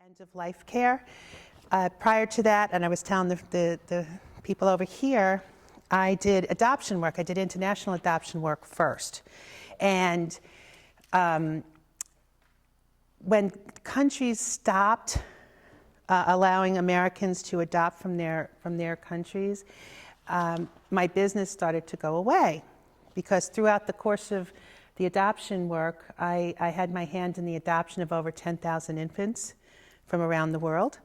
End of life care. Prior to that, and I was telling the people over here, I did adoption work. I did international adoption work first. And when countries stopped allowing Americans to adopt from their countries, my business started to go away. Because throughout the course of the adoption work, I had my hand in the adoption of over 10,000 infants from around the world.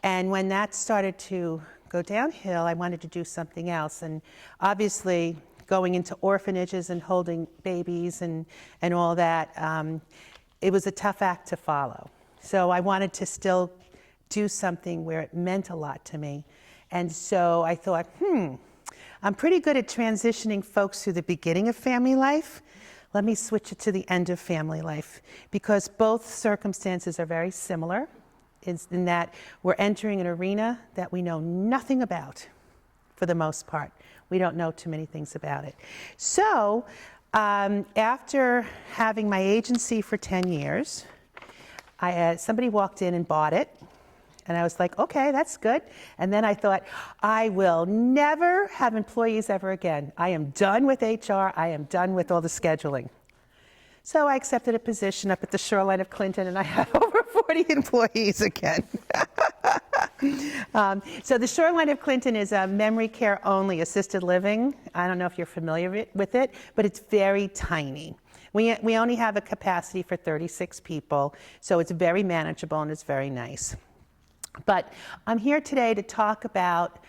And when that started to go downhill, I wanted to do something else. And obviously, going into orphanages and holding babies and all that, it was a tough act to follow. So I wanted to still do something where it meant a lot to me. And so I thought, I'm pretty good at transitioning folks through the beginning of family life. Let me switch it to the end of family life, because both circumstances are very similar in that we're entering an arena that we know nothing about for the most part. We don't know too many things about it. So after having my agency for 10 years, somebody walked in and bought it. And I was like, okay, that's good. And then I thought, I will never have employees ever again. I am done with HR. I am done with all the scheduling. So I accepted a position up at the shoreline of Clinton, and I had over 40 employees again. So the shoreline of Clinton is a memory care only assisted living. I don't know if you're familiar with it, but it's very tiny. We only have a capacity for 36 people, so it's very manageable and it's very nice. But I'm here today to talk about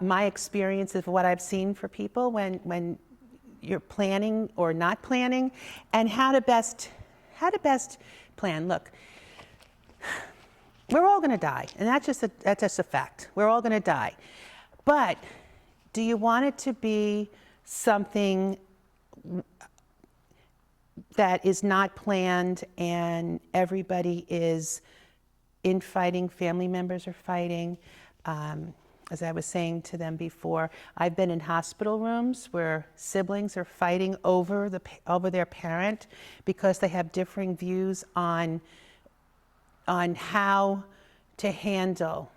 my experience of what I've seen for people when you're planning or not planning, and how to best plan. Look, we're all going to die, and that's just a fact. We're all going to die. But do you want it to be something that is not planned and everybody is infighting, family members are fighting? As I was saying to them before, I've been in hospital rooms where siblings are fighting over their parent because they have differing views on how to handle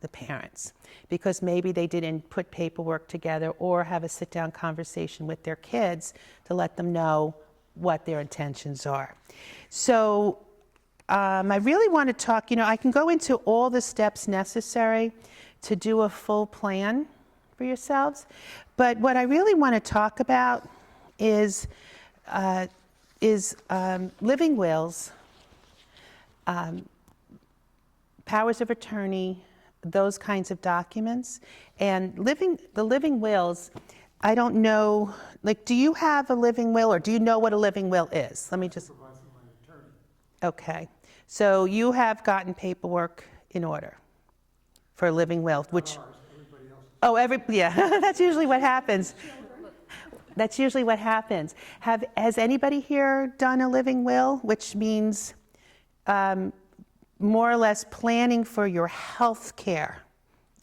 the parents, because maybe they didn't put paperwork together or have a sit-down conversation with their kids to let them know what their intentions are. So I really want to talk, I can go into all the steps necessary to do a full plan for yourselves, but what I really want to talk about is living wills, powers of attorney, those kinds of documents. And the living wills, I don't know, do you have a living will, or do you know what a living will is? Let me just... Okay, so you have gotten paperwork in order for a living will, which... That's usually what happens. That's usually what happens. Has anybody here done a living will, which means more or less planning for your health care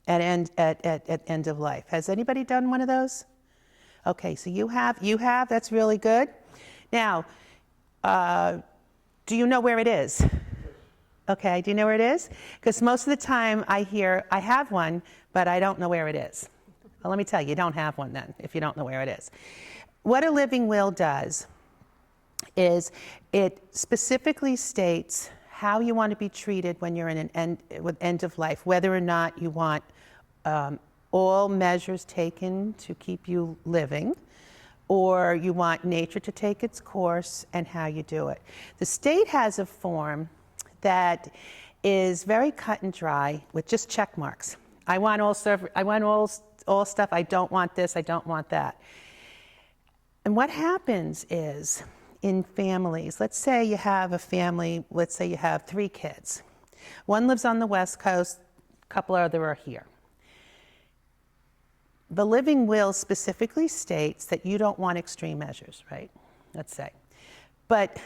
at end of life? Has anybody done one of those? Okay, so you have, that's really good. Now, do you know where it is? Okay, do you know where it is? Because most of the time I hear, I have one, but I don't know where it is. Well, let me tell you, you don't have one then, if you don't know where it is. What a living will does is it specifically states how you want to be treated when you're in an end of life, whether or not you want all measures taken to keep you living, or you want nature to take its course, and how you do it. The state has a form that is very cut and dry with just check marks. I want all stuff, I don't want this, I don't want that. And what happens is, in families, let's say you have a family, let's say you have 3 kids. One lives on the West Coast, a couple other are here. The living will specifically states that you don't want extreme measures, right? Let's say. But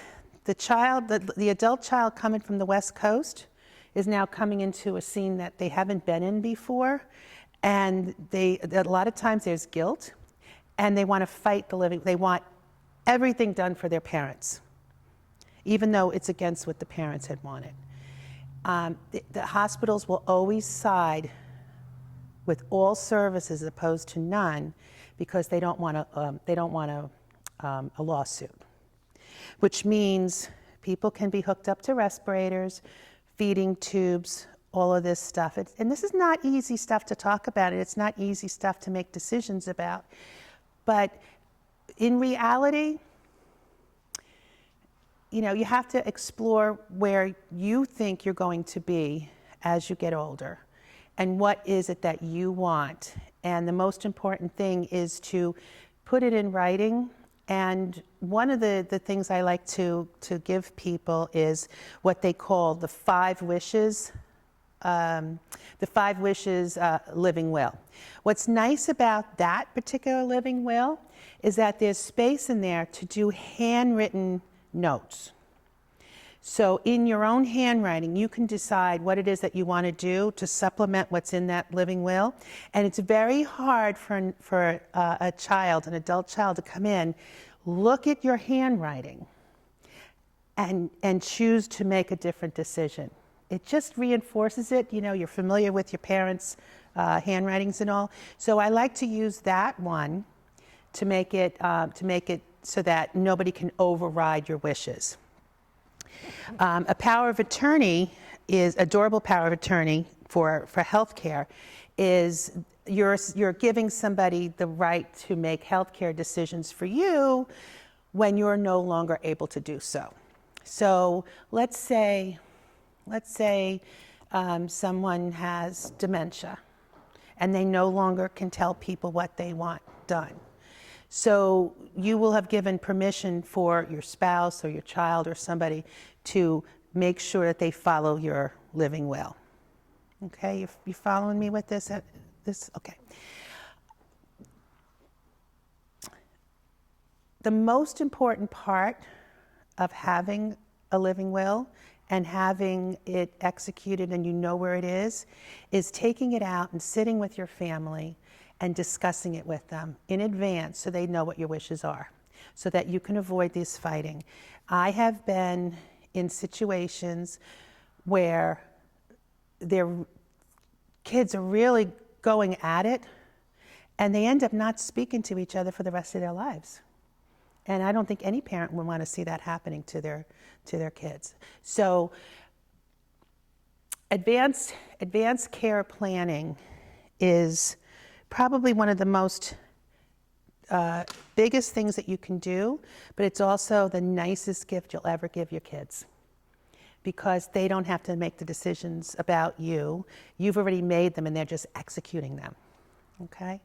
the adult child coming from the West Coast is now coming into a scene that they haven't been in before, and a lot of times there's guilt, and they want to fight the living. They want everything done for their parents, even though it's against what the parents had wanted. The hospitals will always side with all services as opposed to none because they don't want a lawsuit, which means people can be hooked up to respirators, feeding tubes, all of this stuff. And this is not easy stuff to talk about, and it's not easy stuff to make decisions about. But in reality, you know, you have to explore where you think you're going to be as you get older and what is it that you want. And the most important thing is to put it in writing. And one of the things I like to give people is what they call the 5 wishes, living will. What's nice about that particular living will is that there's space in there to do handwritten notes. So in your own handwriting, you can decide what it is that you want to do to supplement what's in that living will. And it's very hard for a child, an adult child, to come in, look at your handwriting, and choose to make a different decision. It just reinforces it. You know, you're familiar with your parents' handwritings and all. So I like to use that one to make it so that nobody can override your wishes. A power of attorney is a durable power of attorney for healthcare. Is you're giving somebody the right to make healthcare decisions for you when you're no longer able to do so. So let's say someone has dementia and they no longer can tell people what they want done. So you will have given permission for your spouse or your child or somebody to make sure that they follow your living will. Okay, you following me with this? Okay. The most important part of having a living will and having it executed and you know where it is taking it out and sitting with your family and discussing it with them in advance so they know what your wishes are, so that you can avoid this fighting. I have been in situations where their kids are really going at it and they end up not speaking to each other for the rest of their lives. And I don't think any parent would want to see that happening to their kids. So advanced care planning is probably one of the most biggest things that you can do, but it's also the nicest gift you'll ever give your kids because they don't have to make the decisions about you. You've already made them and they're just executing them, okay?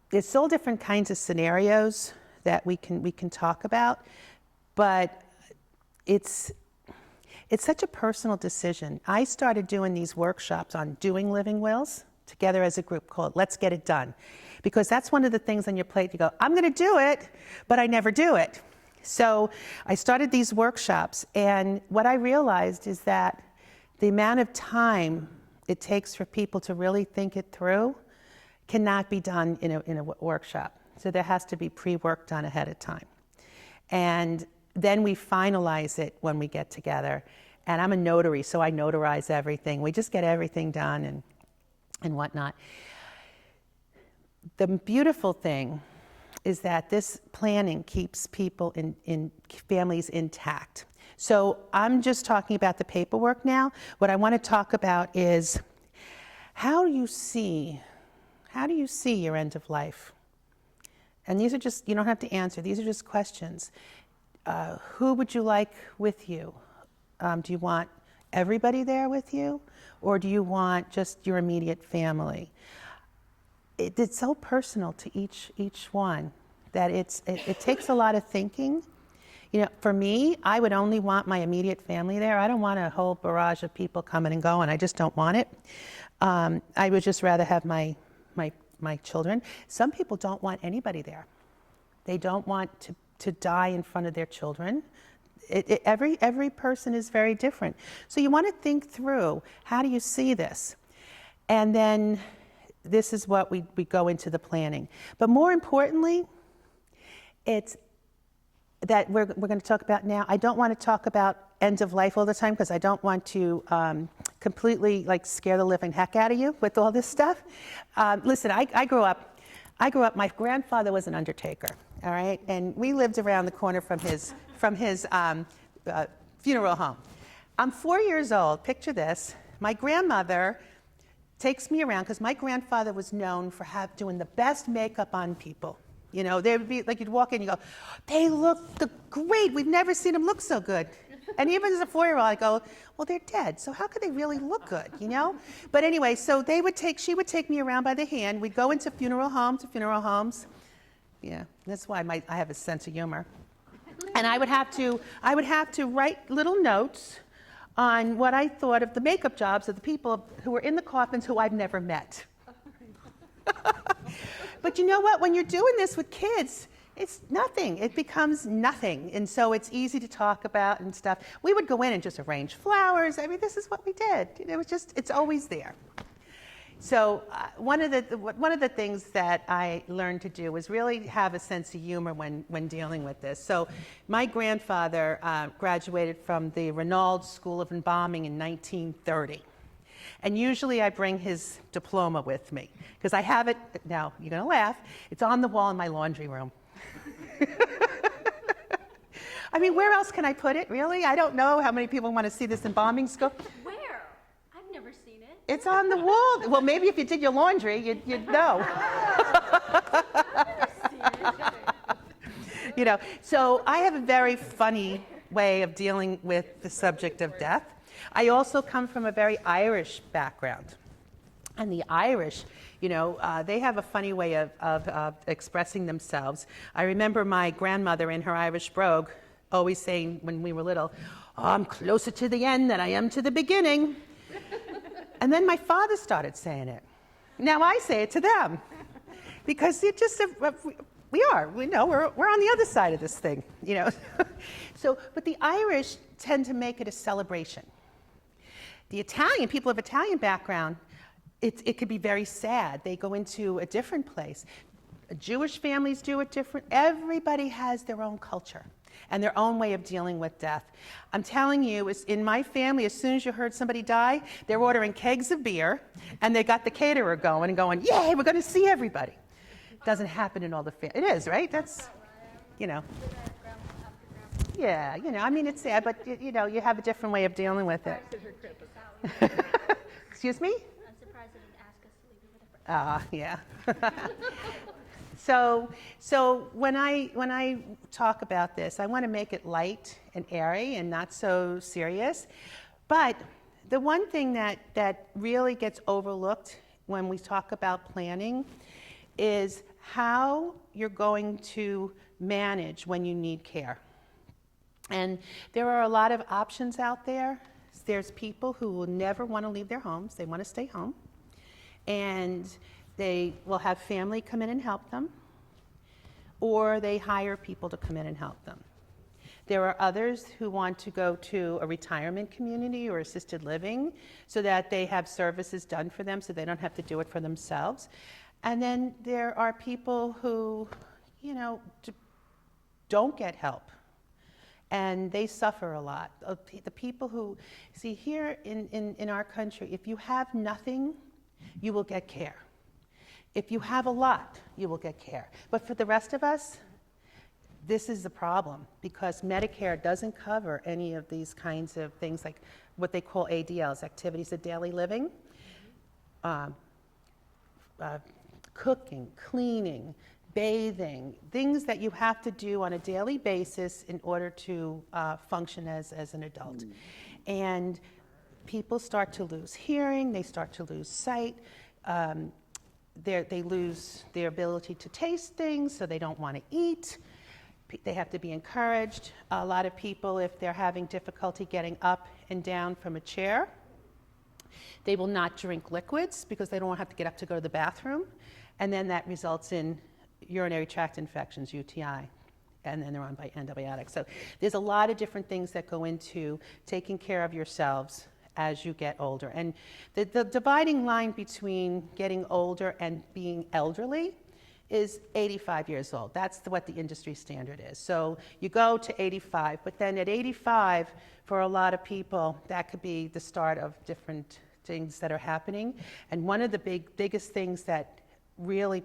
There's all different kinds of scenarios that we can talk about, but it's such a personal decision. I started doing these workshops on doing living wills together as a group called Let's Get It Done. Because that's one of the things on your plate. You go, I'm going to do it, but I never do it. So I started these workshops, and what I realized is that the amount of time it takes for people to really think it through cannot be done in a workshop. So there has to be pre-work done ahead of time. And then we finalize it when we get together. And I'm a notary, so I notarize everything. We just get everything done and whatnot. The beautiful thing is that this planning keeps people in families intact. So I'm just talking about the paperwork now. What I want to talk about is how do you see your end of life? And these are just, you don't have to answer, these are just questions. Who would you like with you? Do you want everybody there with you? Or do you want just your immediate family? It's so personal to each one that it takes a lot of thinking. You know, for me, I would only want my immediate family there. I don't want a whole barrage of people coming and going. I just don't want it. I would just rather have my children. Some people don't want anybody there. They don't want to die in front of their children. Every person is very different. So you want to think through, how do you see this? And then this is what we go into the planning. But more importantly, it's that we're going to talk about now. I don't want to talk about end of life all the time because I don't want to completely like scare the living heck out of you with all this stuff. Listen, I grew up, my grandfather was an undertaker, all right? And we lived around the corner from his funeral home. I'm 4 years old, picture this. My grandmother takes me around because my grandfather was known for doing the best makeup on people. You know, they would be like, you'd walk in, you go, they look great. We've never seen them look so good. And even as a 4-year-old, I go, well, they're dead, so how could they really look good, you know? But anyway, so she would take me around by the hand. We'd go into funeral home to funeral homes. Yeah, that's why I have a sense of humor. And I would have to write little notes on what I thought of the makeup jobs of the people who were in the coffins who I've never met. But you know what? When you're doing this with kids, it's nothing. It becomes nothing. And so it's easy to talk about and stuff. We would go in and just arrange flowers. I mean, this is what we did. It was just, it's always there. So one of the things that I learned to do was really have a sense of humor when dealing with this. So my grandfather graduated from the Renault School of Embalming in 1930. And usually I bring his diploma with me because I have it, now you're going to laugh, it's on the wall in my laundry room. I mean, where else can I put it, really? I don't know how many people want to see this embalming school. Where? I've never seen it. It's on the wall. Well, maybe if you did your laundry, you'd know. You know, so I have a very funny way of dealing with the subject of death. I also come from a very Irish background. And the Irish, you know, they have a funny way of expressing themselves. I remember my grandmother in her Irish brogue always saying when we were little, oh, I'm closer to the end than I am to the beginning. And then my father started saying it. Now I say it to them because it just, we know, we're on the other side of this thing, you know. So, but the Irish tend to make it a celebration. The Italian, people of Italian background, it could be very sad. They go into a different place. Jewish families do it different. Everybody has their own culture and their own way of dealing with death. I'm telling you, in my family, as soon as you heard somebody die, they're ordering kegs of beer, and they got the caterer going and going, yay, we're going to see everybody. It doesn't happen in all the families. It is, right? That's, you know. Yeah, you know, I mean, it's sad, but, you know, you have a different way of dealing with it. Excuse me? I'm surprised they didn't ask us to leave it with a friend. Yeah. So when I talk about this, I want to make it light and airy and not so serious. But the one thing that really gets overlooked when we talk about planning is how you're going to manage when you need care. And there are a lot of options out there. There's people who will never want to leave their homes. They want to stay home. And they will have family come in and help them, or they hire people to come in and help them. There are others who want to go to a retirement community or assisted living so that they have services done for them so they don't have to do it for themselves. And then there are people who, you know, don't get help. And they suffer a lot. The people who, see, here in our country, if you have nothing, you will get care. If you have a lot, you will get care. But for the rest of us, this is the problem, because Medicare doesn't cover any of these kinds of things like what they call ADLs, activities of daily living, cooking, cleaning, bathing, things that you have to do on a daily basis in order to function as an adult. And people start to lose hearing, they start to lose sight, they lose their ability to taste things, so they don't want to eat. They have to be encouraged. A lot of people, if they're having difficulty getting up and down from a chair, they will not drink liquids because they don't have to get up to go to the bathroom. And then that results in urinary tract infections, UTI, and then they're on antibiotics. So there's a lot of different things that go into taking care of yourselves as you get older. And the dividing line between getting older and being elderly is 85 years old. That's what the industry standard is. So you go to 85, but then at 85, for a lot of people, that could be the start of different things that are happening. And one of the biggest things that really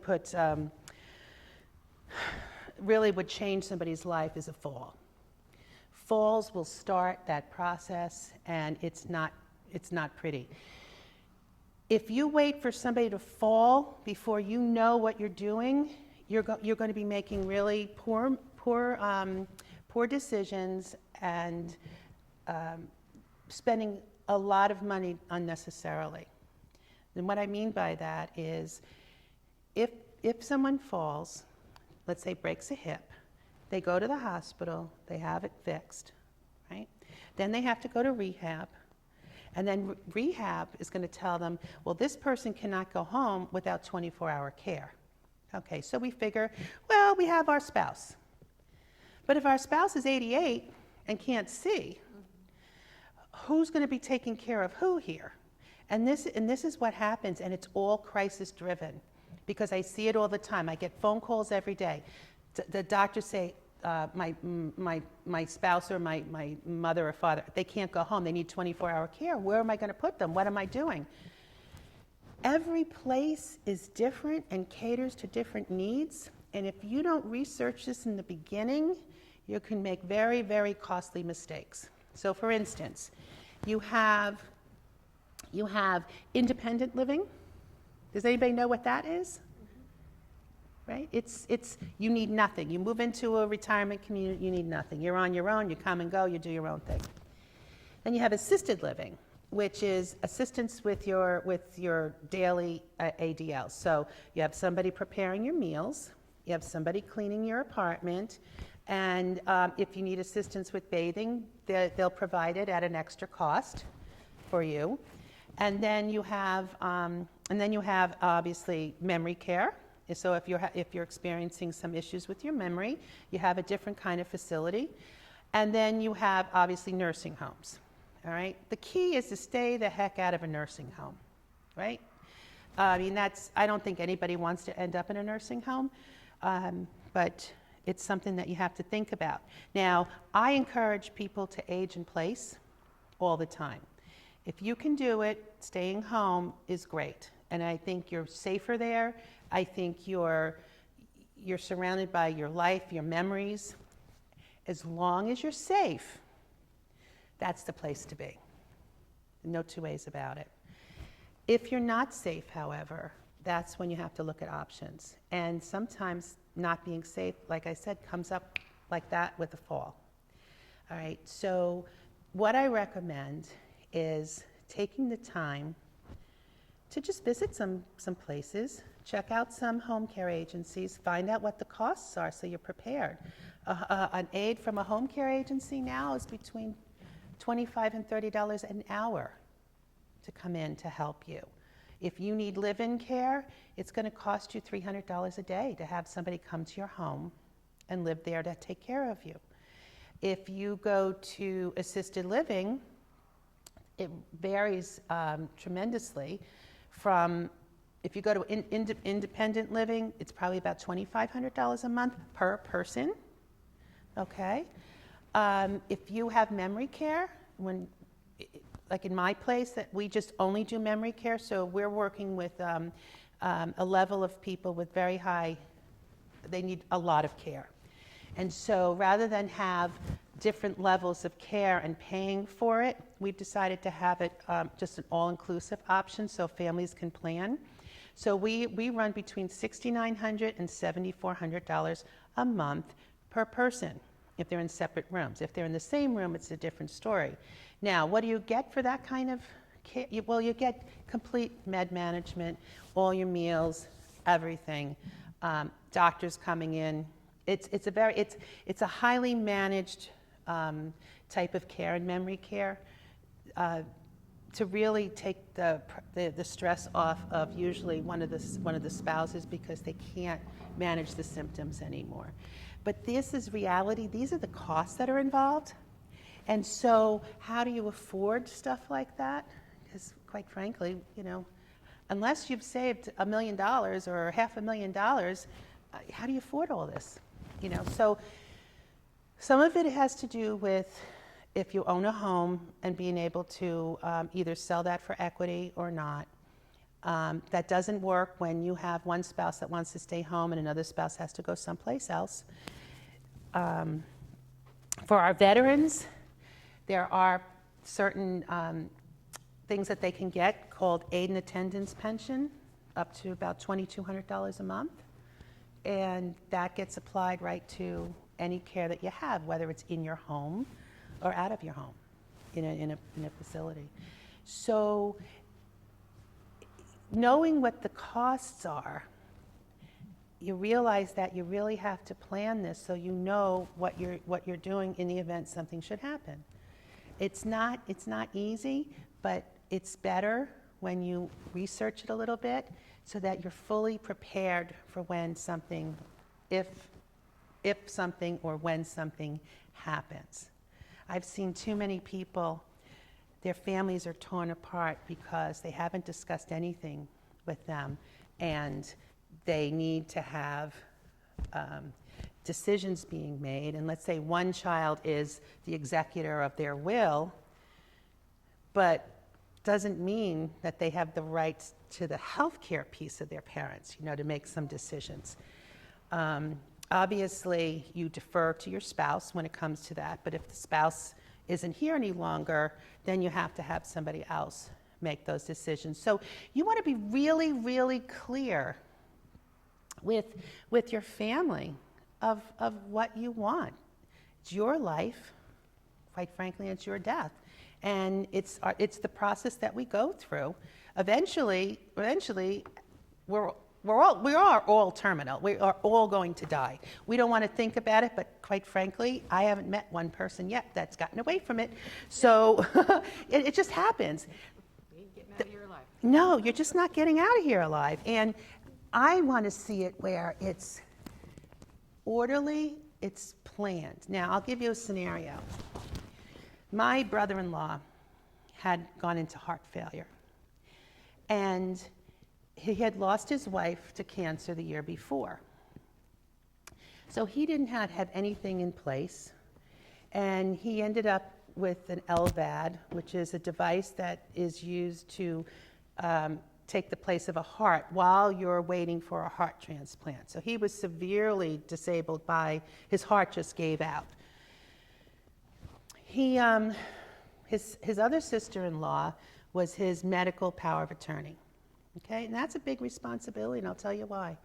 really would change somebody's life is a fall. Falls will start that process, and it's not pretty. If you wait for somebody to fall before you know what you're doing, you're going to be making really poor decisions and spending a lot of money unnecessarily. And what I mean by that is, if someone falls, let's say breaks a hip, they go to the hospital, they have it fixed, right? Then they have to go to rehab. And then rehab is going to tell them, well, this person cannot go home without 24-hour care. Okay, so we figure, well, we have our spouse. But if our spouse is 88 and can't see, who's going to be taking care of who here? And this is what happens, and it's all crisis driven, because I see it all the time. I get phone calls every day. The doctors say, my spouse or my mother or father, they can't go home. They need 24-hour care. Where am I going to put them? What am I doing? Every place is different and caters to different needs. And if you don't research this in the beginning, you can make very, very costly mistakes. So for instance, you have independent living. Does anybody know what that is? Right? It's you need nothing. You move into a retirement community, you need nothing. You're on your own, you come and go, you do your own thing. Then you have assisted living, which is assistance with your daily ADL. So you have somebody preparing your meals, you have somebody cleaning your apartment, and if you need assistance with bathing, they'll provide it at an extra cost for you. And then you have obviously memory care. So if you're experiencing some issues with your memory, you have a different kind of facility. And then you have obviously nursing homes. All right. The key is to stay the heck out of a nursing home, right? I mean, I don't think anybody wants to end up in a nursing home, but it's something that you have to think about. Now, I encourage people to age in place all the time. If you can do it, staying home is great. And I think you're safer there. I think you're surrounded by your life, your memories. As long as you're safe, that's the place to be. No two ways about it. If you're not safe, however, that's when you have to look at options. And sometimes not being safe, like I said, comes up like that with a fall. All right, so what I recommend is taking the time to just visit some places, check out some home care agencies, find out what the costs are so you're prepared. An aide from a home care agency now is between $25 and $30 an hour to come in to help you. If you need live-in care, it's going to cost you $300 a day to have somebody come to your home and live there to take care of you. If you go to assisted living, it varies tremendously. From if you go to independent living, it's probably about $2,500 a month per person. Okay. If you have memory care, like in my place, that we just only do memory care, so we're working with a level of people with very high, they need a lot of care. And so rather than have different levels of care and paying for it, we've decided to have it just an all-inclusive option so families can plan. So we run between $6,900 and $7,400 a month per person if they're in separate rooms. If they're in the same room, it's a different story. Now, what do you get for that kind of care? Well, you get complete med management, all your meals, everything, doctors coming in. It's a highly managed type of care and memory care to really take the stress off of usually one of the spouses because they can't manage the symptoms anymore. But this is reality. These are the costs that are involved. And so how do you afford stuff like that? Because quite frankly, unless you've saved $1 million or $500,000, how do you afford all this? So some of it has to do with if you own a home and being able to either sell that for equity or not. That doesn't work when you have one spouse that wants to stay home and another spouse has to go someplace else. For our veterans, there are certain things that they can get called aid and attendance pension, up to about $2,200 a month. And that gets applied right to any care that you have, whether it's in your home or out of your home, in a facility. So knowing what the costs are, you realize that you really have to plan this so you know what you're doing in the event something should happen. It's not easy, but it's better when you research it a little bit so that you're fully prepared for when something, if something or when something happens. I've seen too many people, their families are torn apart because they haven't discussed anything with them, and they need to have decisions being made. And let's say one child is the executor of their will, but doesn't mean that they have the rights to the health care piece of their parents, to make some decisions. Obviously, you defer to your spouse when it comes to that, but if the spouse isn't here any longer, then you have to have somebody else make those decisions. So you want to be really, really clear with your family of what you want. It's your life, quite frankly, it's your death. And it's the process that we go through. Eventually, we are all terminal. We are all going to die. We don't want to think about it, but quite frankly, I haven't met one person yet that's gotten away from it. So it just happens. You ain't getting out of here alive. No, you're just not getting out of here alive. And I want to see it where it's orderly, it's planned. Now, I'll give you a scenario. My brother-in-law had gone into heart failure, and he had lost his wife to cancer the year before. So he didn't have anything in place, and he ended up with an LVAD, which is a device that is used to take the place of a heart while you're waiting for a heart transplant. So he was severely disabled by his heart just gave out. His other sister-in-law was his medical power of attorney. Okay, and that's a big responsibility, and I'll tell you why.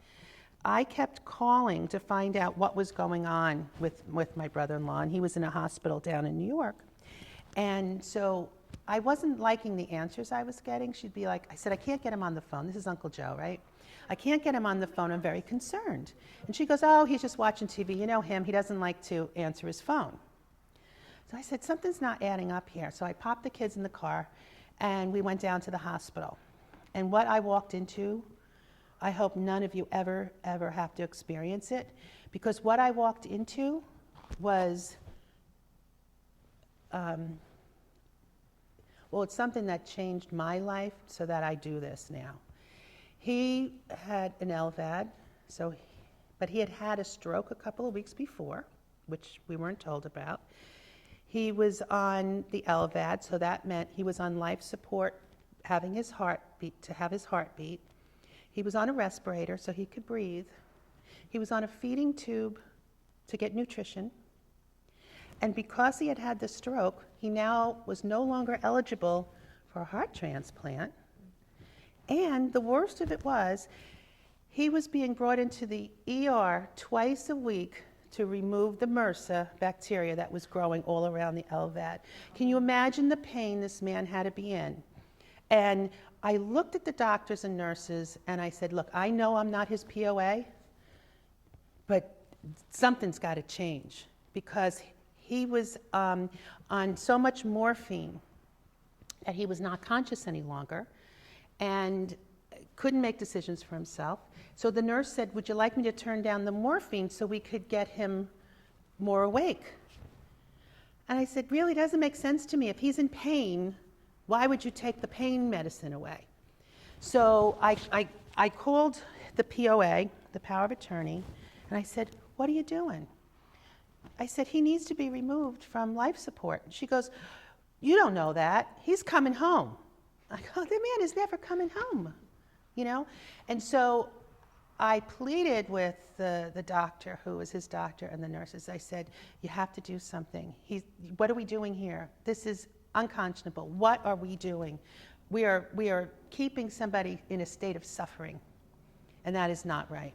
I kept calling to find out what was going on with my brother-in-law, and he was in a hospital down in New York. And so I wasn't liking the answers I was getting. She'd be like, I said, I can't get him on the phone. This is Uncle Joe, right? I can't get him on the phone. I'm very concerned. And she goes, oh, he's just watching TV. You know him. He doesn't like to answer his phone. So I said, something's not adding up here. So I popped the kids in the car, and we went down to the hospital. And what I walked into, I hope none of you ever have to experience it, because what I walked into was, it's something that changed my life so that I do this now. He had an LVAD, but he had had a stroke a couple of weeks before, which we weren't told about. He was on the LVAD, so that meant he was on life support, having his heart beat. He was on a respirator so he could breathe. He was on a feeding tube to get nutrition. And because he had had the stroke, he now was no longer eligible for a heart transplant. And the worst of it was, he was being brought into the ER twice a week to remove the MRSA bacteria that was growing all around the LVAD. Can you imagine the pain this man had to be in? And I looked at the doctors and nurses and I said, look, I know I'm not his POA, but something's got to change, because he was on so much morphine that he was not conscious any longer and couldn't make decisions for himself. So the nurse said, would you like me to turn down the morphine so we could get him more awake? And I said, really, it doesn't make sense to me. If he's in pain, why would you take the pain medicine away? So I called the POA, the power of attorney, And I said, what are you doing? I said, he needs to be removed from life support. She goes, you don't know that. He's coming home. I go, the man is never coming home, you know? And so I pleaded with the doctor, who was his doctor, and the nurses. I said, you have to do something. What are we doing here? This is unconscionable. What are we doing? We are keeping somebody in a state of suffering, and that is not right.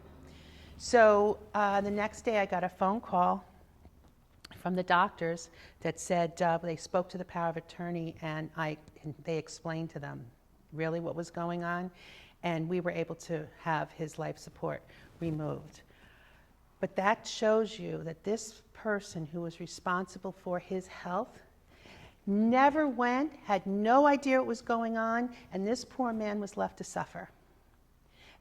So the next day I got a phone call from the doctors that said they spoke to the power of attorney, and they explained to them really what was going on, and we were able to have his life support removed. But that shows you that this person who was responsible for his health never went, had no idea what was going on, and this poor man was left to suffer.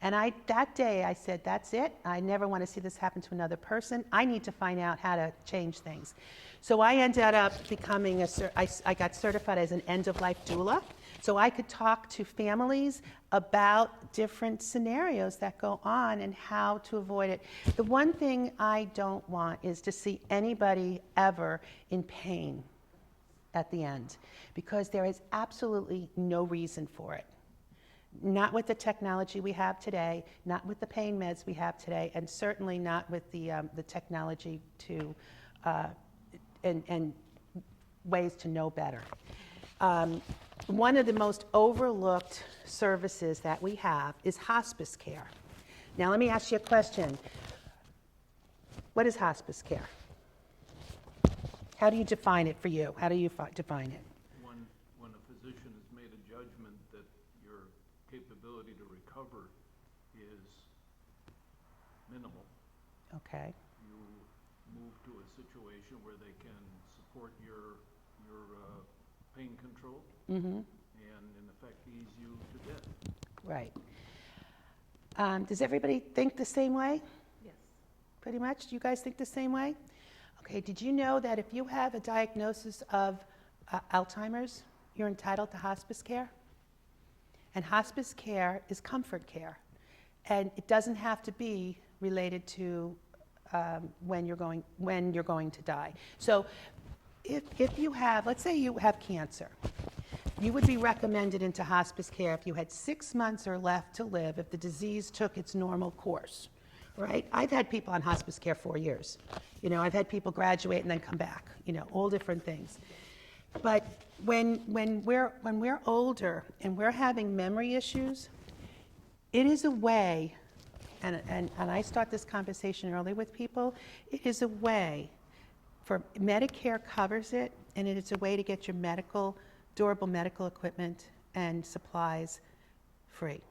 And that day I said, that's it. I never want to see this happen to another person. I need to find out how to change things. So I ended up becoming I got certified as an end-of-life doula. So I could talk to families about different scenarios that go on and how to avoid it. The one thing I don't want is to see anybody ever in pain at the end, because there is absolutely no reason for it. Not with the technology we have today, not with the pain meds we have today, and certainly not with the technology to and ways to know better. One of the most overlooked services that we have is hospice care. Now let me ask you a question. What is hospice care? How do you define it for you? How do you define it? When a physician has made a judgment that your capability to recover is minimal, Okay. you move to a situation where they can support your pain control and in effect ease you to death. Right. Does everybody think the same way? Yes. Pretty much? Do you guys think the same way? Okay, did you know that if you have a diagnosis of Alzheimer's, you're entitled to hospice care? And hospice care is comfort care. And it doesn't have to be related to when you're going to die. So if you have, let's say you have cancer, you would be recommended into hospice care if you had 6 months or left to live, if the disease took its normal course, right? I've had people on hospice care 4 years. You know, I've had people graduate and then come back, you know, all different things. But when we're older and we're having memory issues, it is a way, and I start this conversation early with people, it is a way for Medicare covers it, and it is a way to get your durable medical equipment and supplies free.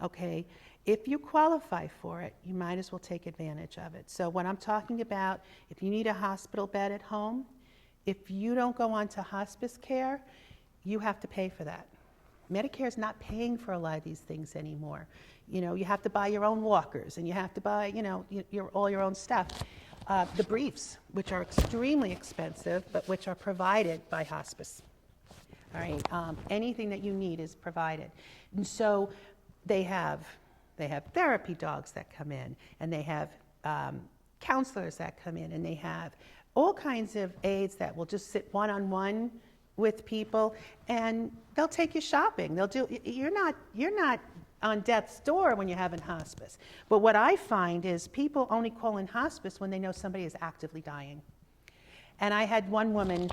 Okay, if you qualify for it, you might as well take advantage of it. So what I'm talking about, if you need a hospital bed at home, if you don't go on to hospice care, you have to pay for that. Medicare is not paying for a lot of these things anymore. You know, you have to buy your own walkers, and you have to buy, you know, all your own stuff. The briefs, which are extremely expensive, but which are provided by hospice. All right, anything that you need is provided. And so they have therapy dogs that come in, and they have counselors that come in, and they have all kinds of aides that will just sit one-on-one with people, and they'll take you shopping. You're not on death's door when you're having hospice. But what I find is people only call in hospice when they know somebody is actively dying. And I had one woman,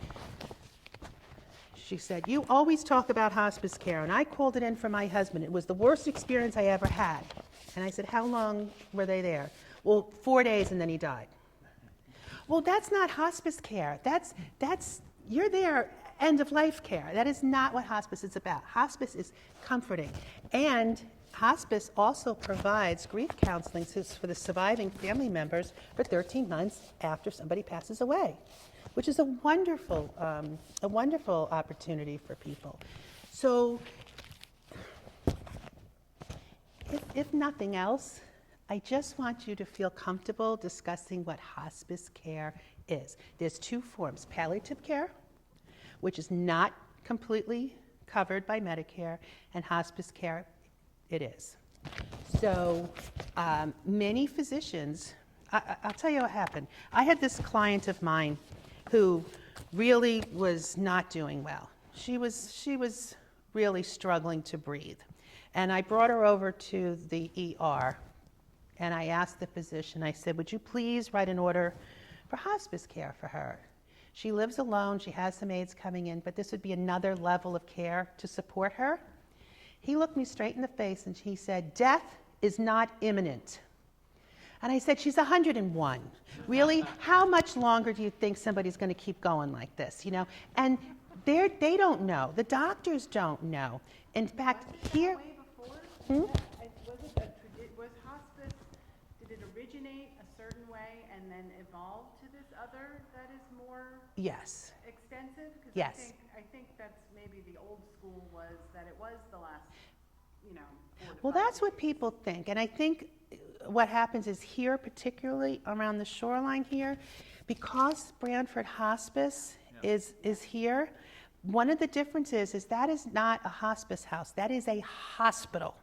she said, you always talk about hospice care, and I called it in for my husband. It was the worst experience I ever had. And I said, how long were they there? Well, 4 days, and then he died. Well, that's not hospice care. You're there, end of life care. That is not what hospice is about. Hospice is comforting. And hospice also provides grief counseling for the surviving family members for 13 months after somebody passes away, which is a wonderful opportunity for people. So if nothing else, I just want you to feel comfortable discussing what hospice care is. There's 2 forms: palliative care, which is not completely covered by Medicare, and hospice care, it is. So many physicians, I'll tell you what happened. I had this client of mine who really was not doing well. She was really struggling to breathe. And I brought her over to the ER, and I asked the physician, I said, would you please write an order for hospice care for her? She lives alone, she has some aides coming in, but this would be another level of care to support her. He looked me straight in the face and he said, death is not imminent. And I said, she's 101. Really? How much longer do you think somebody's going to keep going like this? You know? And they don't know. The doctors don't know. In fact, here. Was hospice, did it originate a certain way and then evolve to this other that is more Yes. extensive? 'Cause Yes. I think that's maybe the old school was that it was the last, 4 to Well, 5 that's what years. people think. And I think what happens is here, particularly around the shoreline here, because Branford Hospice is here, one of the differences is that is not a hospice house. That is a hospital.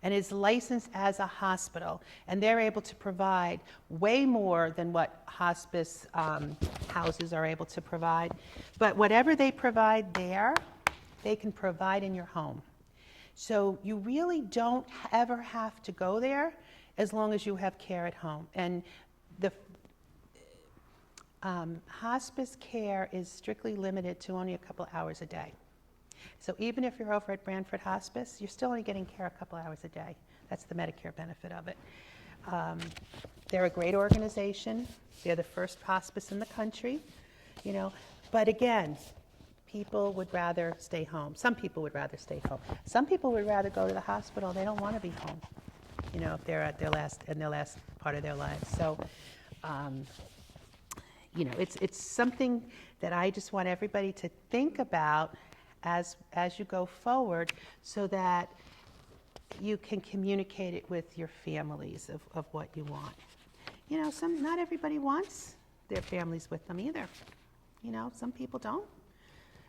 And is licensed as a hospital. And they're able to provide way more than what hospice houses are able to provide. But whatever they provide there, they can provide in your home. So you really don't ever have to go there as long as you have care at home. And the hospice care is strictly limited to only a couple hours a day. So even if you're over at Branford Hospice, you're still only getting care a couple hours a day. That's the Medicare benefit of it. They're a great organization. They're the first hospice in the country, But again, people would rather stay home. Some people would rather stay home. Some people would rather go to the hospital. They don't want to be home, if they're at their last part of their lives. So, it's something that I just want everybody to think about as you go forward, so that you can communicate it with your families of what you want. Not everybody wants their families with them either. Some people don't.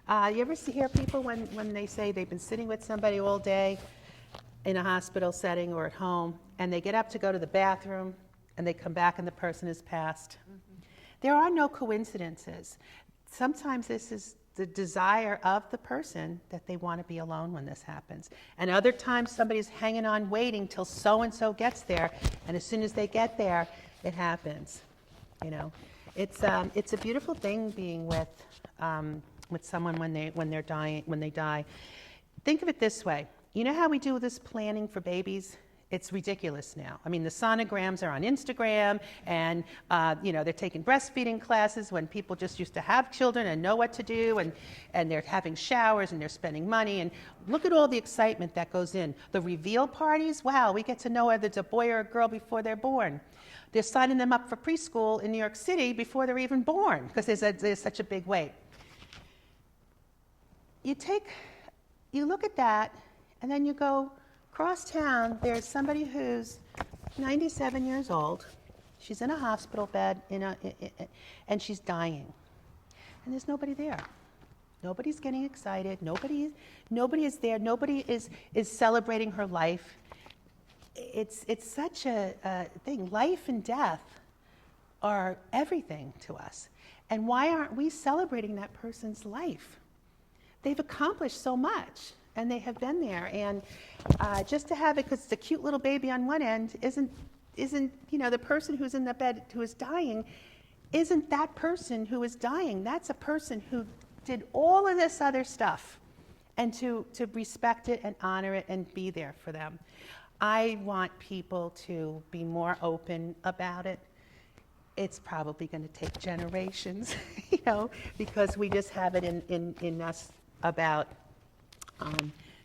You ever hear people when they say they've been sitting with somebody all day in a hospital setting or at home, and they get up to go to the bathroom, and they come back and the person has passed? Mm-hmm. There are no coincidences. Sometimes this is the desire of the person that they want to be alone when this happens. And other times somebody's hanging on waiting till so-and-so gets there, and as soon as they get there, it happens. It's a beautiful thing being with someone when they die. Think of it this way. You know how we do this planning for babies? It's ridiculous now. I mean, the sonograms are on Instagram, and they're taking breastfeeding classes when people just used to have children and know what to do, and they're having showers and they're spending money. And look at all the excitement that goes in. The reveal parties, wow, we get to know whether it's a boy or a girl before they're born. They're signing them up for preschool in New York City before they're even born, because there's such a big wait. You look at that, and then you go across town. There's somebody who's 97 years old. She's in a hospital bed, and she's dying. And there's nobody there. Nobody's getting excited. Nobody is there. Nobody is celebrating her life. It's such a thing. Life and death are everything to us. And why aren't we celebrating that person's life? They've accomplished so much, and they have been there. And just to have it, because it's a cute little baby on one end, isn't the person who's in the bed who is dying, isn't that person who is dying. That's a person who did all of this other stuff, and to respect it and honor it and be there for them. I want people to be more open about it. It's probably going to take generations, because we just have it in us about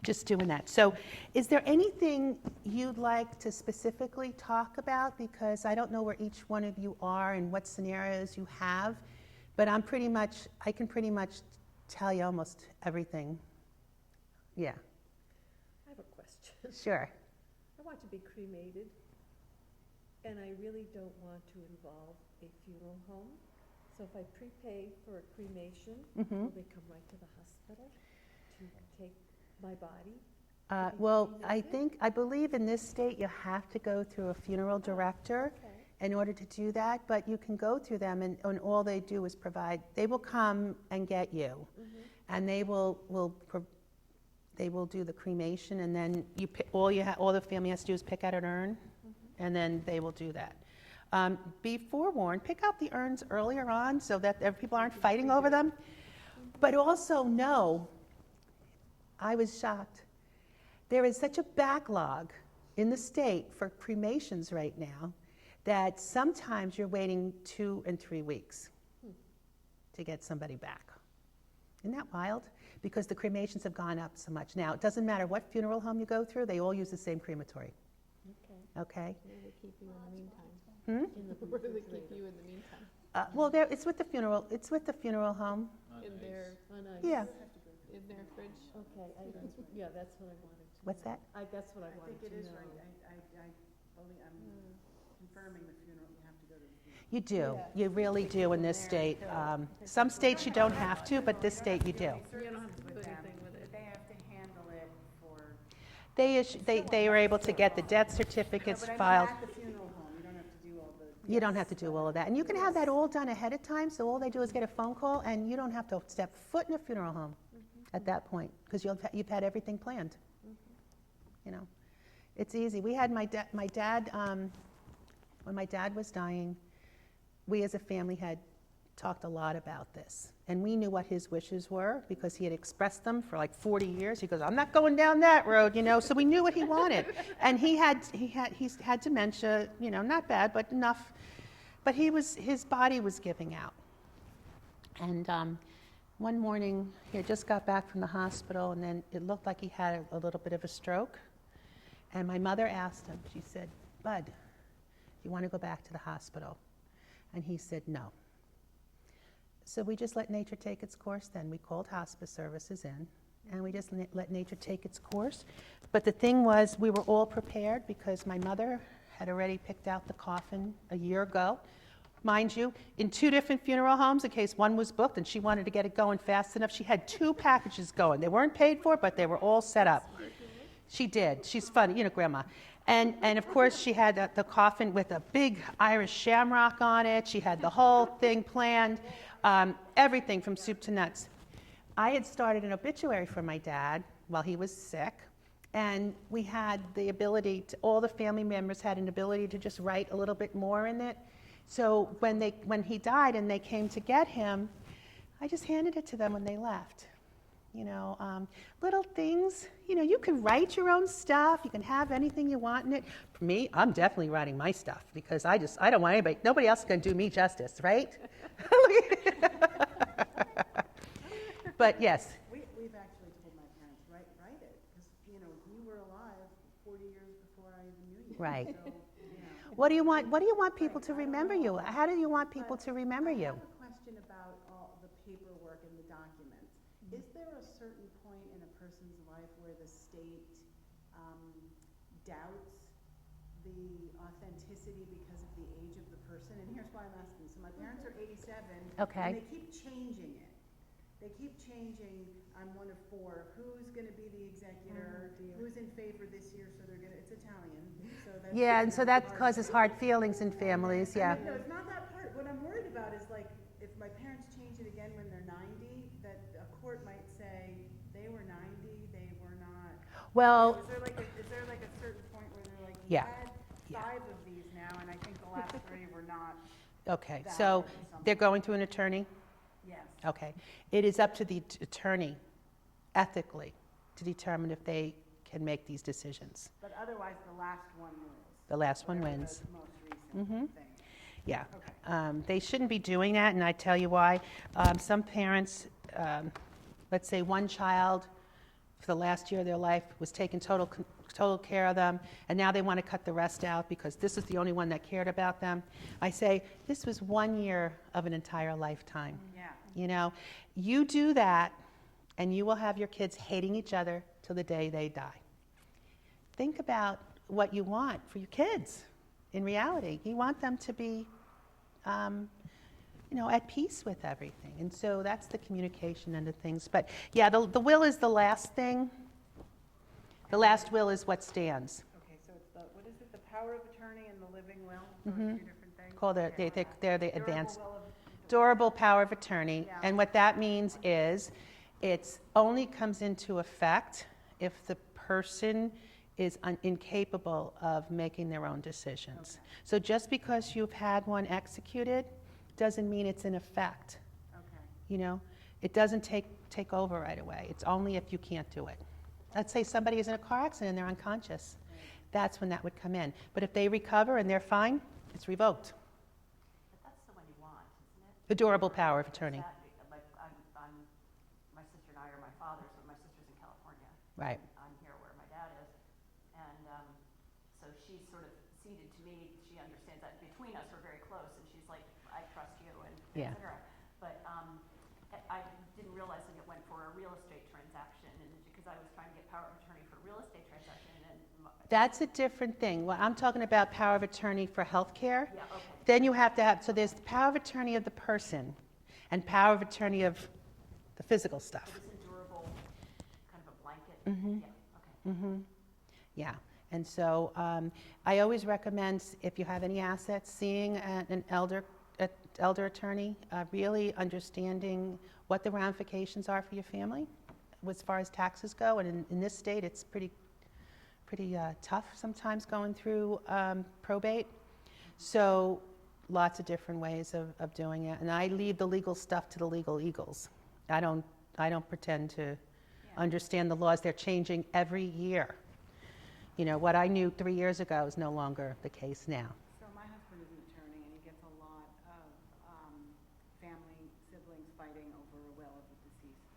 just doing that. So is there anything you'd like to specifically talk about? Because I don't know where each one of you are and what scenarios you have, but I can pretty much tell you almost everything. Yeah. I have a question. Sure. I want to be cremated, and I really don't want to involve a funeral home. So if I prepay for a cremation, will they come right to the hospital to take my body? Well, I believe in this state you have to go through a funeral director Okay. in order to do that, but you can go through them and all they do is provide, they will come and get you. And they will do the cremation, and then you pick, all the family has to do is pick out an urn, and then they will do that. Be forewarned, pick out the urns earlier on so that people aren't fighting over them. But also know, I was shocked. There is such a backlog in the state for cremations right now that sometimes you're waiting 2 and 3 weeks to get somebody back. Isn't that wild? Because the cremations have gone up so much. Now, it doesn't matter what funeral home you go through, they all use the same crematory. Okay. Okay? Where do they keep you in the meantime? Hmm? Where do they keep you in the meantime? Well, it's with the funeral home. In their, On ice. Yeah. in their fridge? Okay, yeah, that's what I wanted to know. What's that? That's what I I wanted think to know. it is right. I'm confirming the funeral, you have to go to the funeral. You do. You really do in this state. Some states you don't have to, but this state you do. You don't have to do anything with it. They have to handle it for. They were able to get the death certificates filed. At the funeral home, you don't have to do all the. You don't have to do all of that. And you can have that all done ahead of time, so all they do is get a phone call, and you don't have to step foot in a funeral home at that point, because you've had everything planned. You know, it's easy. We had my dad, when my dad was dying, we as a family had talked a lot about this. And we knew what his wishes were, because he had expressed them for like 40 years. He goes, I'm not going down that road, you know, so we knew what he wanted. And he's had dementia, you know, not bad, but enough. But his body was giving out. And one morning, he had just got back from the hospital, and then it looked like he had a little bit of a stroke. And my mother asked him, she said, Bud, do you want to go back to the hospital? And he said, no. So we just let nature take its course then. We called hospice services in, and we just let nature take its course. But the thing was, we were all prepared, because my mother had already picked out the coffin a year ago. Mind you, in 2 different funeral homes, in case one was booked and she wanted to get it going fast enough, she had 2 packages going. They weren't paid for, but they were all set up. She did. She's funny, you know, Grandma. And of course, she had the coffin with a big Irish shamrock on it. She had the whole thing planned, everything from soup to nuts. I had started an obituary for my dad while he was sick, and we had the ability to, all the family members had an ability to just write a little bit more in it. So when he died and they came to get him, I just handed it to them when they left. You know, little things, you know, you can write your own stuff, you can have anything you want in it. For me, I'm definitely writing my stuff, because I don't want nobody else is going to do me justice, right? But yes. We've actually told my parents, write it, because, you know, you were alive 40 years before I even knew you. Right. So, you know. What do you want people to remember you? How do you want people to remember you? I have a question about all the paperwork and the documents. Is there a certain point in a person's life where the state doubts the authenticity because of the age of the person? And here's why I'm asking. So my parents are 87, Okay. and they keep changing it. They keep changing, I'm one of 4, who's going to be the executor, who's in favor this year, so they're going to, it's Italian. So that's, Yeah, and you so know, that hard. causes hard feelings in families, yeah. No, it's not that part. What I'm worried about is, like, if my parents change it again when they're 90, that a court might say they were 90, they were not. Well, Is there like a certain point where they're like, Yeah. you had 5 of these now, and I think the last 3 were not. okay, Valid so or something. they're going to an attorney? Yes. Okay. It is up to the attorney, ethically, to determine if they can make these decisions. But otherwise, the last one rules. The last one Whatever wins. The most recent thing. Yeah. Okay. They shouldn't be doing that, and I tell you why. Some parents, let's say one child, for the last year of their life, was taking total care of them, and now they want to cut the rest out because this is the only one that cared about them. I say, this was 1 year of an entire lifetime. Yeah. You know, you do that, and you will have your kids hating each other till the day they die. Think about what you want for your kids in reality. You want them to be, you know, at peace with everything. And so that's the communication end of things. But yeah, the will is the last thing. The last will is what stands. Okay, so it's the, what is it, the power of attorney and the living will? Those are two different things? Called the, Okay. they're the Durable advanced. will of- Durable power of attorney. Yeah. And what that means is it's only comes into effect if the person is incapable of making their own decisions. So just because you've had one executed doesn't mean it's in effect. Okay. You know, it doesn't take over right away. It's only if you can't do it. Let's say somebody is in a car accident and they're unconscious. That's when that would come in. But if they recover and they're fine, it's revoked. But that's the one you want, isn't it? The durable power of attorney. That- Like, my sister and I are my father's, but my sister's in California. Right. I'm here where my dad is. And so she's sort of ceded to me. She understands that between us we're very close, and she's like, I trust you, and Yeah. et cetera. But I didn't realize that it went for a real estate transaction, and because I was trying to get power of attorney for a real estate transaction, and That's a different thing. Well, I'm talking about power of attorney for healthcare. yeah, okay. Then you have to have, so there's the power of attorney of the person and power of attorney of the physical stuff. But isn't durable kind of a blanket? Mhm. Yeah, okay. Mm-hmm. Yeah. And so I always recommend, if you have any assets, seeing an elder attorney, really understanding what the ramifications are for your family as far as taxes go. And in this state, it's pretty tough sometimes going through probate. So lots of different ways of doing it. And I leave the legal stuff to the legal eagles. I don't pretend to understand the laws. They're changing every year. You know, what I knew 3 years ago is no longer the case now. So my husband is an attorney, and he gets a lot of family, siblings fighting over a will of the deceased.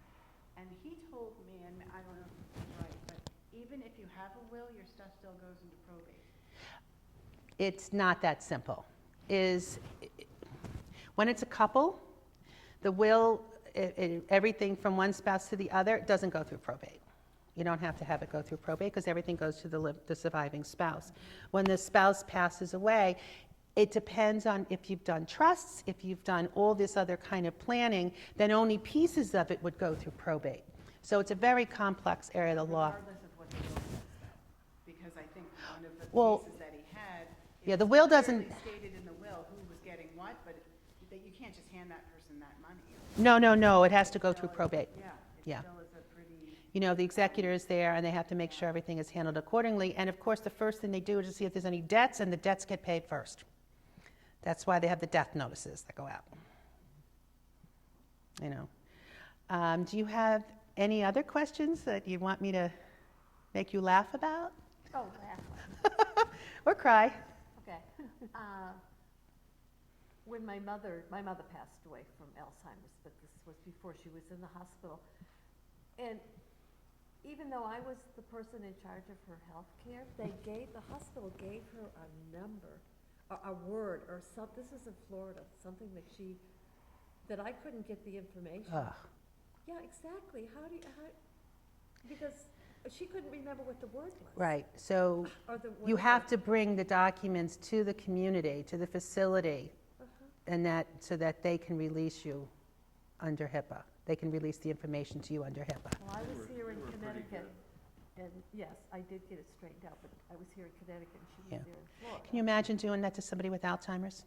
And he told me, and I don't know if this is right, but even if you have a will, your stuff still goes into probate. It's not that simple. When it's a couple, the will, everything from one spouse to the other doesn't go through probate. You don't have to have it go through probate because everything goes to the surviving spouse. When the spouse passes away, it depends on if you've done trusts, if you've done all this other kind of planning, then only pieces of it would go through probate. So it's a very complex area of the law. Regardless of what the will says, though. Because I think one of the Well, pieces that he had. yeah, it the was will doesn't- clearly stated in the will who was getting what, but that you can't just hand that person that money. No, it has to go through probate. Yeah. Yeah. It still is a pretty. You know, the executor is there, and they have to make sure everything is handled accordingly. And of course, the first thing they do is to see if there's any debts, and the debts get paid first. That's why they have the death notices that go out. You know. Do you have any other questions that you want me to make you laugh about? Oh, laugh. Or cry? Okay. When my mother passed away from Alzheimer's, but this was before she was in the hospital. And even though I was the person in charge of her health care, the hospital gave her a number, a word, or something. This is in Florida, something that I couldn't get the information. Ugh. Yeah, exactly. Because she couldn't remember what the word was. Right. So Or the you word have was- to bring the documents to the community, to the facility, and so that they can release you under HIPAA. They can release the information to you under HIPAA. Well, I was here in They were pretty Connecticut, and yes, I did get it straightened out, but I was here in Connecticut, and she Yeah. was there in Florida. Can you imagine doing that to somebody with Alzheimer's?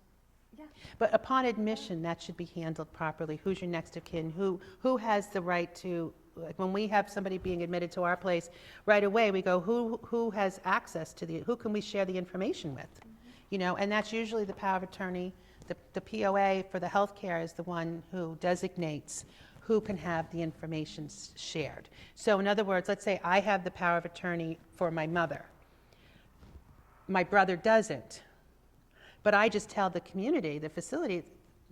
Yeah. But upon admission, that should be handled properly. Who's your next of kin? Who has the right to, like when we have somebody being admitted to our place, right away we go, who has access to who can we share the information with? You know, and that's usually the power of attorney. The POA for the healthcare is the one who designates who can have the information shared. So in other words, let's say I have the power of attorney for my mother. My brother doesn't. But I just tell the community, the facility,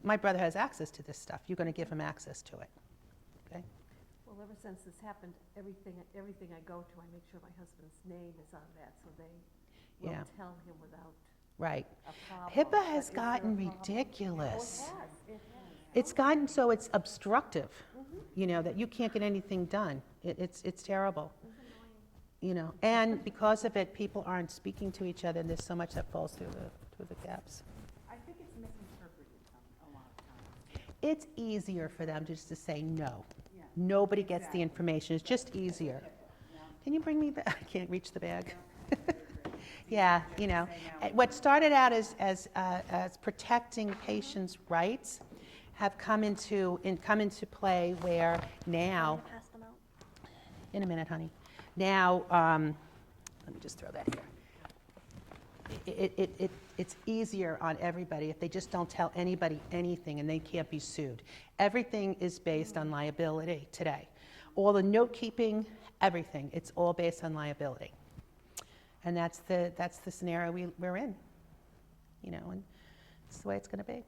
my brother has access to this stuff. You're going to give him access to it. Okay? Well, ever since this happened, everything I go to, I make sure my husband's name is on that, so they Yeah. will tell him without Right. a problem. HIPAA has But is there a gotten problem? ridiculous. Oh, it has, it has. It's gotten so it's obstructive, you know, that you can't get anything done. It's terrible. You know, and because of it, people aren't speaking to each other, and there's so much that falls through the gaps. I think it's misinterpreted a lot of times. It's easier for them just to say no. Yeah. Nobody gets the Exactly. information. It's just easier. Yeah. can you bring me the, I can't reach the bag. Yeah, you know, what started out as protecting patients' rights have come into play where now, Pass them out. in a minute, honey. Now, let me just throw that here. It's easier on everybody if they just don't tell anybody anything and they can't be sued. Everything is based on liability today. All the note keeping, everything, it's all based on liability. And that's the scenario we're in, you know, and it's the way it's going to be.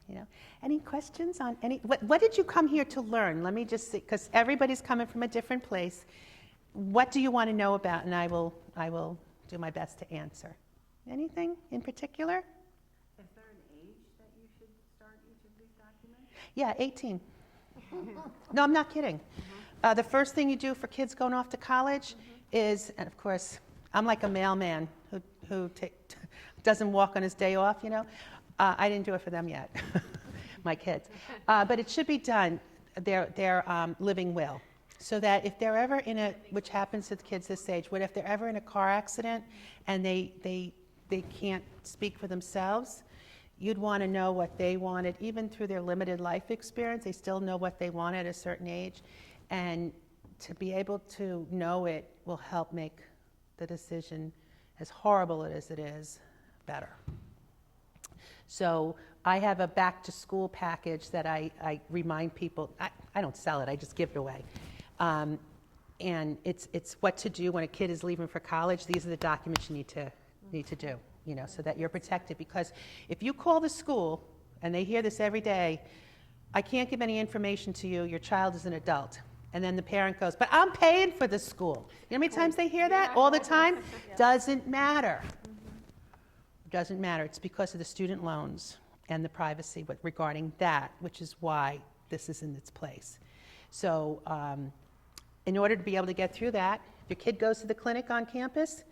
You know, any questions on any? What did you come here to learn? Let me just see, because everybody's coming from a different place. What do you want to know about? And I will do my best to answer. Anything in particular? Is there an age that you should start each of these documents? Yeah, 18. No, I'm not kidding. The first thing you do for kids going off to college is, and of course, I'm like a mailman who doesn't walk on his day off, you know. I didn't do it for them yet, my kids. But it should be done, their living will, so that if they're ever in a, which happens to the kids this age, what if they're ever in a car accident and they can't speak for themselves, you'd want to know what they wanted, even through their limited life experience, they still know what they want at a certain age. And to be able to know it will help make the decision, as horrible as it is, better. So I have a back to school package that I remind people, I don't sell it, I just give it away. And it's what to do when a kid is leaving for college. These are the documents you need to do, you know, so that you're protected. Because if you call the school, and they hear this every day, I can't give any information to you, your child is an adult. And then the parent goes, but I'm paying for the school. You know how many times they hear that? All the time? Doesn't matter. Doesn't matter. It's because of the student loans and the privacy regarding that, which is why this is in its place. So in order to be able to get through that, if your kid goes to the clinic on campus,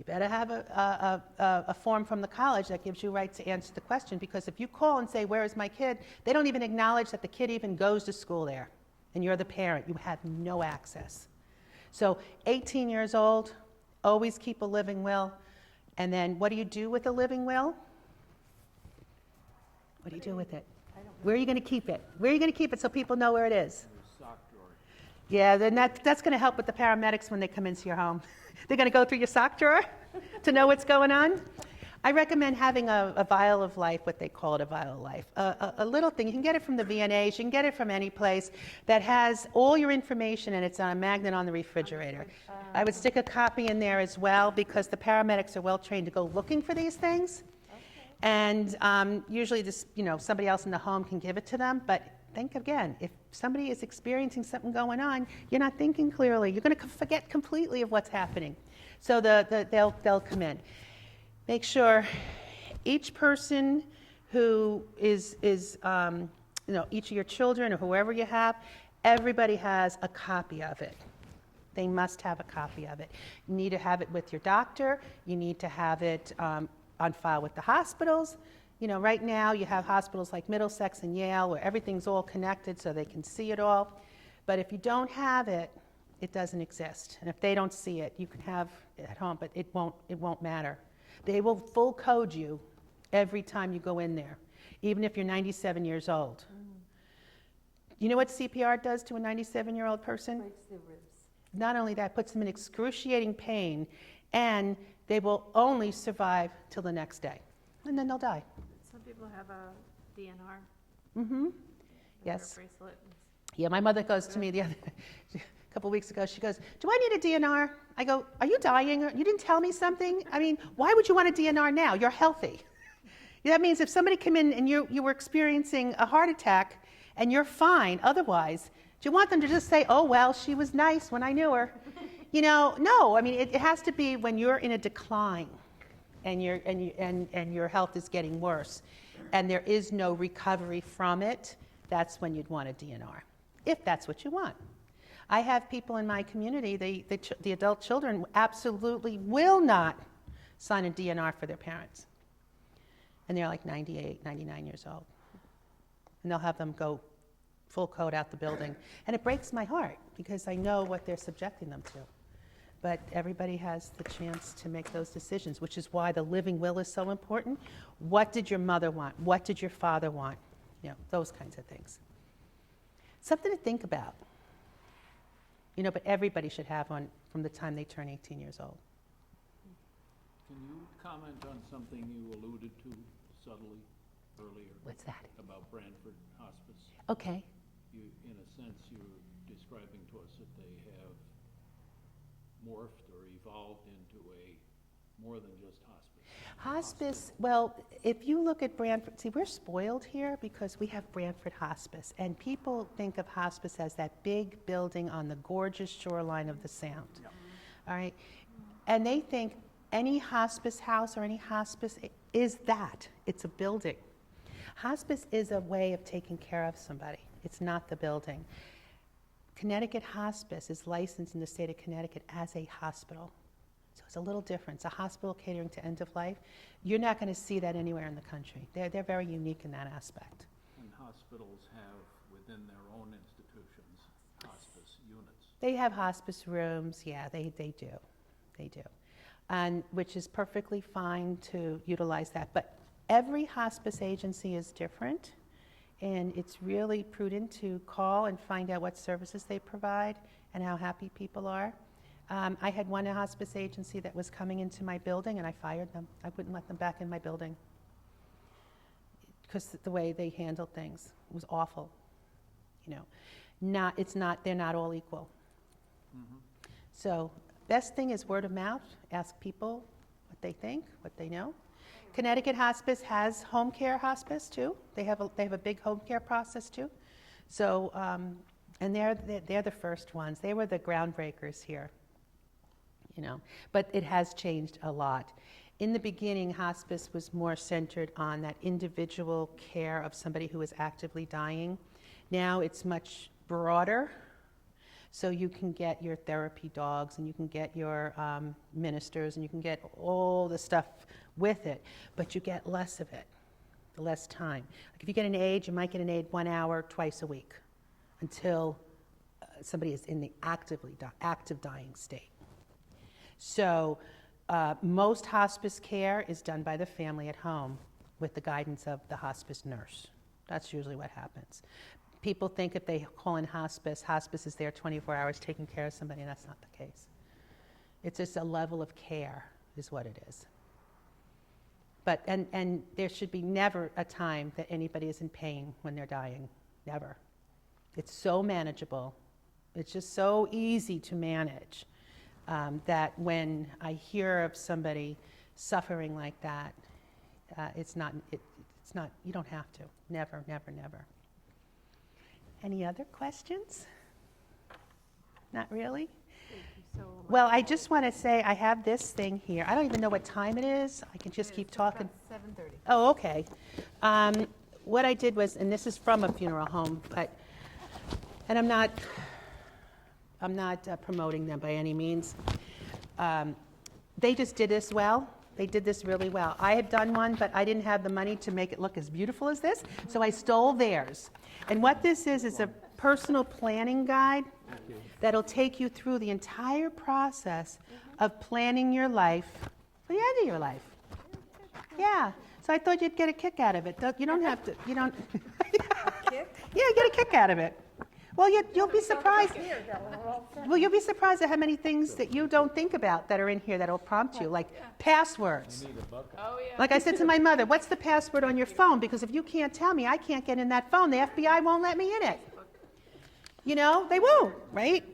you better have a form from the college that gives you right to answer the question. Because if you call and say, where is my kid? They don't even acknowledge that the kid even goes to school there. And you're the parent. You have no access. So 18 years old, always keep a living will. And then what do you do with a living will? What do you do with it? Where are you going to keep it? Where are you going to keep it so people know where it is? Sock drawer. Yeah, then that's going to help with the paramedics when they come into your home. They're going to go through your sock drawer to know what's going on. I recommend having a vial of life, what they call it, a vial of life. A little thing, you can get it from the VNAs, you can get it from any place that has all your information and it's on a magnet on the refrigerator. I would stick a copy in there as well because the paramedics are well trained to go looking for these things. And usually this, you know, somebody else in the home can give it to them, but think again, if somebody is experiencing something going on, you're not thinking clearly, you're going to forget completely of what's happening. So they'll come in. Make sure each person who is you know, each of your children or whoever you have, everybody has a copy of it. They must have a copy of it. You need to have it with your doctor. You need to have it on file with the hospitals. You know, right now you have hospitals like Middlesex and Yale where everything's all connected so they can see it all. But if you don't have it, it doesn't exist. And if they don't see it, you can have it at home, but it won't matter. They will full code you every time you go in there, even if you're 97 years old. You know what CPR does to a 97-year-old person? Breaks their ribs. Not only that, puts them in excruciating pain, and they will only survive till the next day, and then they'll die. Some people have a DNR. Mm-hmm. They wear a Yes. bracelet. Yeah, my mother goes to me a couple weeks ago, she goes, do I need a DNR? I go, are you dying? You didn't tell me something? I mean, why would you want a DNR now? You're healthy. That means if somebody came in and you were experiencing a heart attack and you're fine otherwise, do you want them to just say, oh, well, she was nice when I knew her? You know, no. I mean, it has to be when you're in a decline and your health is getting worse and there is no recovery from it, that's when you'd want a DNR, if that's what you want. I have people in my community, the adult children absolutely will not sign a DNR for their parents. And they're like 98, 99 years old. And they'll have them go full code out the building. And it breaks my heart because I know what they're subjecting them to. but everybody has the chance to make those decisions, which is why the living will is so important. What did your mother want? What did your father want? You know, those kinds of things. Something to think about. You know, but everybody should have one from the time they turn 18 years old. Can you comment on something you alluded to subtly earlier What's that? about Branford Hospice? Okay. You, in a sense, you're describing to us that they have morphed or evolved into a more than just hospice. Hospice, well, if you look at Branford, see, we're spoiled here because we have Branford Hospice, and people think of hospice as that big building on the gorgeous shoreline of the Sound. Yep. All right? And they think any hospice house or any hospice is that. It's a building. Hospice is a way of taking care of somebody. It's not the building. Connecticut Hospice is licensed in the state of Connecticut as a hospital. So it's a little different. It's a hospital catering to end of life. You're not going to see that anywhere in the country. They're very unique in that aspect. And hospitals have, within their own institutions, hospice units. They have hospice rooms, yeah, they do. They do. And which is perfectly fine to utilize that. But every hospice agency is different, and it's really prudent to call and find out what services they provide and how happy people are. I had one hospice agency that was coming into my building, and I fired them. I wouldn't let them back in my building because the way they handled things was awful. You know, they're not all equal. Mm-hmm. So best thing is word of mouth. Ask people what they think, what they know. Connecticut Hospice has home care hospice too. They have a big home care process too. So, and they're the first ones. They were the groundbreakers here. You know, but it has changed a lot. In the beginning, hospice was more centered on that individual care of somebody who is actively dying. Now it's much broader. So you can get your therapy dogs, and you can get your ministers, and you can get all the stuff with it, but you get less of it, less time. Like if you get an aide, you might get an aide 1 hour twice a week until somebody is in the active dying state. So most hospice care is done by the family at home with the guidance of the hospice nurse. That's usually what happens. People think if they call in hospice, hospice is there 24 hours taking care of somebody, and that's not the case. It's just a level of care is what it is. But, and there should be never a time that anybody is in pain when they're dying, never. It's so manageable. It's just so easy to manage that when I hear of somebody suffering like that, it's not, you don't have to, never, never, never. Any other questions? Not really? Thank you so much. Well, I just want to say I have this thing here. I don't even know what time it is. I can just keep It's talking. about 7:30. Oh, okay. What I did was, and this is from a funeral home, but, and I'm not promoting them by any means. They just did this well. They did this really well. I had done one, but I didn't have the money to make it look as beautiful as this, so I stole theirs. And what this is a personal planning guide that'll take you through the entire process of planning your life for the end of your life. Yeah, so I thought you'd get a kick out of it. You don't have to, you don't. Kick? Yeah, get a kick out of it. Well, you'll be surprised. Well, you'll be surprised at how many things that you don't think about that are in here that'll prompt you, like passwords. Oh, yeah. Like I said to my mother, what's the password on your phone? Because if you can't tell me, I can't get in that phone. The FBI won't let me in it. You know, they won't, right?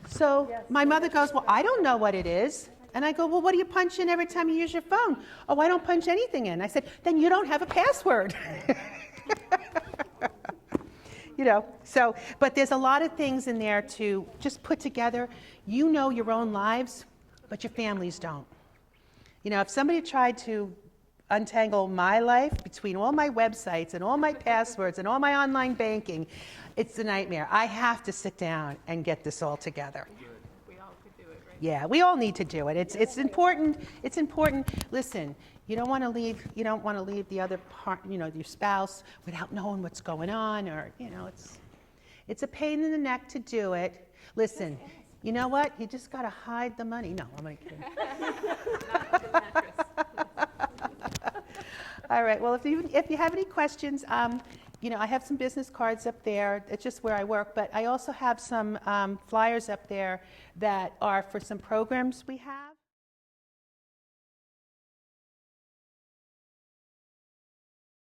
So my mother goes, well, I don't know what it is. And I go, well, what do you punch in every time you use your phone? Oh, I don't punch anything in. I said, then you don't have a password. You know, so, but there's a lot of things in there to just put together. You know your own lives, but your families don't. You know, if somebody tried to untangle my life between all my websites and all my passwords and all my online banking, it's a nightmare. I have to sit down and get this all together. We all could do it, right? Yeah, we all need to do it. It's important. It's important. Listen, you don't want to leave the other part, you know, your spouse without knowing what's going on, or, you know, it's a pain in the neck to do it. Listen, You know what? You just got to hide the money. No, I'm only kidding. Not under the mattress. All right, well, if you have any questions, you know, I have some business cards up there. It's just where I work, but I also have some flyers up there that are for some programs we have.